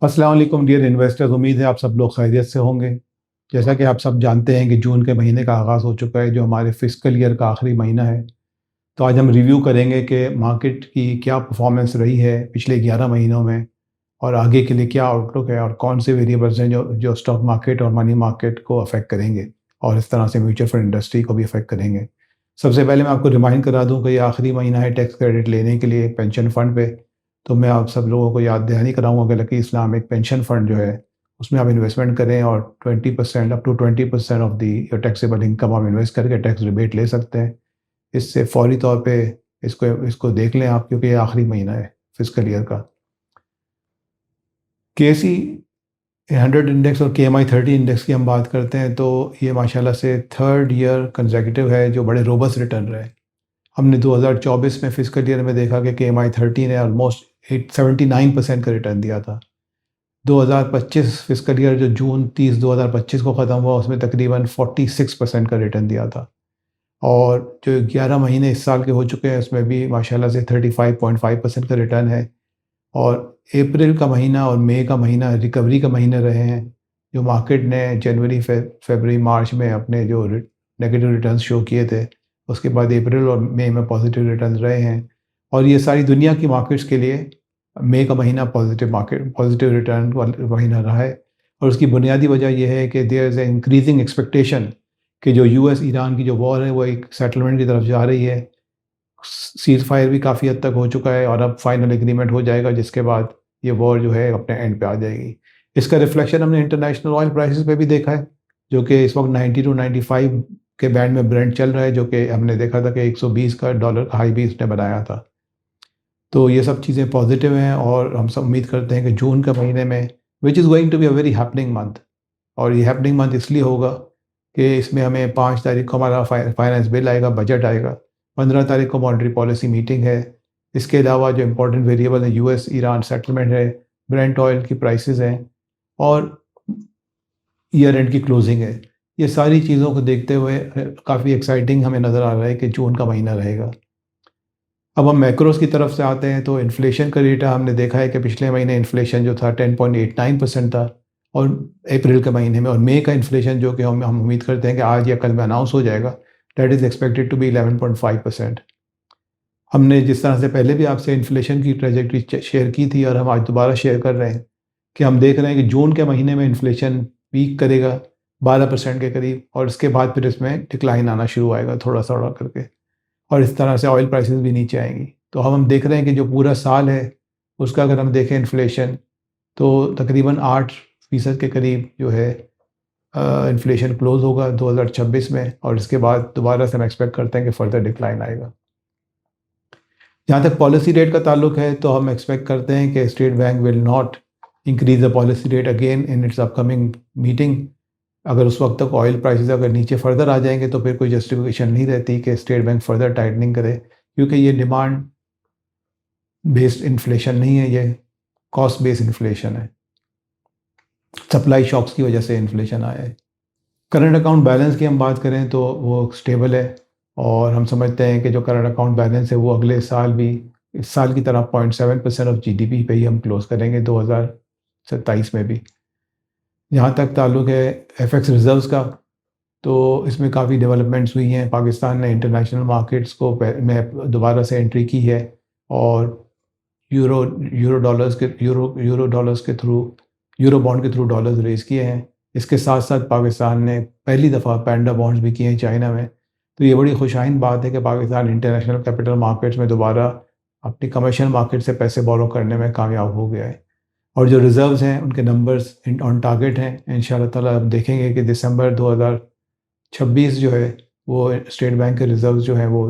अस्सलाम वालेकुम dear investors. उम्मीद है आप सब लोग खैरियत से होंगे। जैसा कि आप सब जानते हैं कि जून के महीने का आगाज़ हो चुका है, जो हमारे फिस्कल ईयर का आखिरी महीना है। तो आज हम रिव्यू करेंगे कि मार्केट की क्या परफॉर्मेंस रही है पिछले 11 महीनों में, और आगे के लिए क्या आउटलुक है, और कौन से वेरिएबल्स हैं जो जो स्टॉक मार्केट और मनी मार्केट को अफेक्ट करेंगे, और इस तरह से म्यूचुअल फंड इंडस्ट्री को भी अफेक्ट करेंगे। सबसे पहले मैं आपको रिमाइंड करा दूं कि ये आखिरी महीना है टैक्स क्रेडिट लेने के लिए पेंशन फ़ंड पे। तो मैं आप सब लोगों को याद दहानी कराऊंगा कि लकी इस्लामिक पेंशन फ़ंड जो है उसमें आप इन्वेस्टमेंट करें, और 20% up to 20% of the taxable income आप इन्वेस्ट करके टैक्स रिबेट ले सकते हैं। इससे फौरी तौर पे इसको इसको देख लें आप, क्योंकि ये आखिरी महीना है फिस्कल ईयर का। केसी 100 इंडेक्स और KMI 30 इंडेक्स की हम बात करते हैं तो ये माशाल्लाह से थर्ड ईयर कंसेक्यूटिव है जो बड़े रोबस्ट रिटर्न रहे। हमने 2024 में फिस्कल ईयर में देखा कि KMI 30 ने ऑलमोस्ट 79% का रिटर्न दिया था। 2025 फिस्कल ईयर जो जून 30 2025 को ख़त्म हुआ उसमें तकरीबन 46% का रिटर्न दिया था। और जो 11 महीने इस साल के हो चुके हैं उसमें भी माशाल्लाह से 35.5% का रिटर्न है। और अप्रैल का महीना और मई का महीना रिकवरी का महीने रहे हैं। जो मार्केट ने जनवरी फरवरी मार्च में अपने जो नेगेटिव रिटर्न्स शो किए थे, उसके बाद अप्रैल और मई में पॉजिटिव रिटर्न्स रहे हैं। और ये सारी दुनिया की मार्केट्स के लिए मई का महीना पॉजिटिव रिटर्न वाला महीना रहा है। और उसकी बुनियादी वजह यह है कि there is a increasing expectation कि जो US ईरान की जो वॉर है वो एक सेटलमेंट की तरफ जा रही है। सीज़ फायर भी काफ़ी हद तक हो चुका है और अब फाइनल एग्रीमेंट हो जाएगा, जिसके बाद ये वॉर जो है अपने एंड पे आ जाएगी। इसका रिफ्लेक्शन हमने इंटरनेशनल ऑयल प्राइसेस पे भी देखा है, जो कि इस वक्त 90 टू 95 के बैंड में ब्रेंट चल रहा है, जो कि हमने देखा था कि 120 का डॉलर का हाई भी इसने बनाया था। तो ये सब चीज़ें पॉजिटिव हैं और हम सब उम्मीद करते हैं कि जून के महीने में which is going to be a very happening month. और ये हैपनिंग मंथ इसलिए होगा कि इसमें हमें 5 तारीख को हमारा फाइनेंस बिल आएगा, बजट आएगा। 15 तारीख को मॉनेटरी पॉलिसी मीटिंग है। इसके अलावा जो इम्पोर्टेंट वेरिएबल है US ईरान सेटलमेंट है, ब्रेंट ऑयल की प्राइसेस हैं, और ईयर एंड की क्लोजिंग है। ये सारी चीज़ों को देखते हुए काफ़ी एक्साइटिंग हमें नज़र आ रहा है कि जून का महीना रहेगा। अब हम मैक्रोस की तरफ से आते हैं तो इन्फ्लेशन का डेटा हमने देखा है कि पिछले महीने इन्फ्लेशन जो था 10.89% था, और अप्रैल के महीने में, और मई का इन्फ्लेशन जो कि हम उम्मीद करते हैं कि आज या कल में अनाउंस हो जाएगा, that is expected to be 11.5%। हमने जिस तरह से पहले भी आपसे इन्फ्लेशन की ट्रेजेक्टरी शेयर की थी और हम आज दोबारा शेयर कर रहे हैं कि हम देख रहे हैं कि जून के महीने में इन्फ्लेशन पीक करेगा 12% के करीब, और इसके बाद फिर इसमें डिक्लाइन आना शुरू आएगा थोड़ा थोड़ा करके, और इस तरह से ऑयल प्राइसेस भी नीचे आएंगी। तो हम देख रहे हैं कि जो पूरा साल है उसका अगर हम देखें इन्फ्लेशन, तो तकरीबन 8% के करीब जो है इन्फ्लेशन क्लोज होगा 2026 में, और इसके बाद दोबारा से हम एक्सपेक्ट करते हैं कि फर्दर डिक्लाइन आएगा। जहाँ तक पॉलिसी रेट का ताल्लुक है तो हम एक्सपेक्ट करते हैं कि state bank will not increase the policy rate again in its upcoming meeting. अगर उस वक्त तक ऑयल प्राइसेस अगर नीचे फर्दर आ जाएंगे तो फिर कोई जस्टिफिकेशन नहीं रहती कि स्टेट बैंक फर्दर टाइटनिंग करे, क्योंकि ये डिमांड बेस्ड इन्फ्लेशन नहीं है, ये कॉस्ट बेस्ड इन्फ्लेशन है। सप्लाई शॉक्स की वजह से इन्फ्लेशन आया है। करंट अकाउंट बैलेंस की हम बात करें तो वो स्टेबल है, और हम समझते हैं कि जो करंट अकाउंट बैलेंस है वो अगले साल भी इस साल की तरह 0.7% ऑफ GDP पे ही हम क्लोज करेंगे 2027 में भी। जहाँ तक ताल्लुक है FX रिजर्व्स का, तो इसमें काफ़ी डेवलपमेंट्स हुई हैं। पाकिस्तान ने इंटरनेशनल मार्केट्स को में दोबारा से एंट्री की है, और यूरो यूरो डॉलर्स के थ्रू, यूरो बॉन्ड के थ्रू डॉलर्स रेज किए हैं। इसके साथ साथ पाकिस्तान ने पहली दफ़ा पैंडा बॉन्ड्स भी किए हैं चाइना में। तो ये बड़ी खुशाइन बात है कि पाकिस्तान इंटरनेशनल कैपिटल मार्केट्स में दोबारा अपनी कमर्शियल मार्केट से पैसे बोरो करने में कामयाब हो गया है। और जो रिज़र्व्स हैं उनके नंबर्स ऑन टारगेट हैं। इंशाल्लाह ताला अब देखेंगे कि दिसंबर 2026 जो है वो स्टेट बैंक के रिज़र्व्स जो हैं वो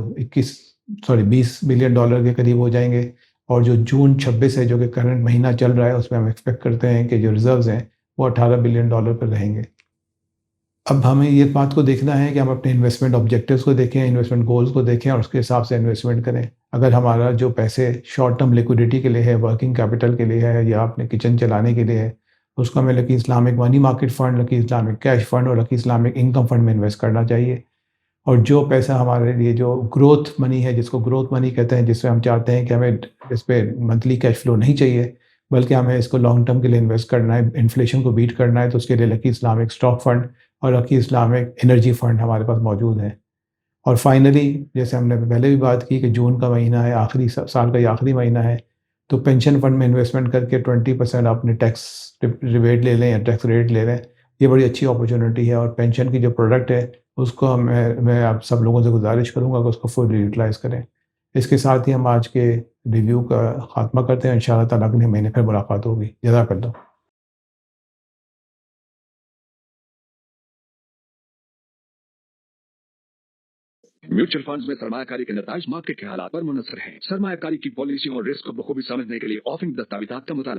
20 बिलियन डॉलर के करीब हो जाएंगे। और जो जून 26 है जो कि करंट महीना चल रहा है उसमें हम एक्सपेक्ट करते हैं कि जो रिज़र्व्स हैं वो 18 बिलियन डॉलर पर रहेंगे। अब हमें ये बात को देखना है कि हम अपने इन्वेस्टमेंट ऑब्जेक्टिव्स को देखें, इन्वेस्टमेंट गोल्स को देखें, और उसके हिसाब से इन्वेस्टमेंट करें। अगर हमारा जो पैसे शॉर्ट टर्म लिक्विडिटी के लिए है, वर्किंग कैपिटल के लिए है, या अपने किचन चलाने के लिए है, उसको हमें lucky Islamic money market fund, lucky Islamic cash fund और लकी इस्लामिक इनकम फ़ंड में इन्वेस्ट करना चाहिए। और जो पैसा हमारे लिए जो ग्रोथ मनी है, जिसको ग्रोथ मनी कहते हैं, जिसमें हम चाहते हैं कि हमें इस पे मंथली कैश फ्लो नहीं चाहिए, बल्कि हमें इसको लॉन्ग टर्म के लिए इन्वेस्ट करना है, इन्फ्लेशन को बीट करना है, तो उसके लिए लकी इस्लामिक स्टॉक फंड और लकी इस्लामिक एनर्जी फंड हमारे पास मौजूद हैं। और फाइनली, जैसे हमने पहले भी बात की कि जून का महीना है, आखिरी साल का ये आखिरी महीना है, तो पेंशन फंड में इन्वेस्टमेंट करके 20% अपने टैक्स रिबेट ले लें या टैक्स रेट ले लें। ये बड़ी अच्छी अपॉर्चुनिटी है और पेंशन की जो प्रोडक्ट है, उसको मैं आप सब लोगों से गुजारिश करूँगा कि उसको फुल यूटिलाइज़ करें। इसके साथ ही हम आज के रिव्यू का खात्मा करते हैं। इंशाअल्लाह ताला अगले महीने फिर मुलाकात होगी। जज़ाकल्लाह। म्यूचुअल फंड्स में सरमायाकारी के नताइज मार्केट के हालात पर मुनसर हैं। सरमायाकारी की पॉलिसी और रिस्क को बखूबी समझने के लिए ऑफरिंग दस्तावेजात का मुताला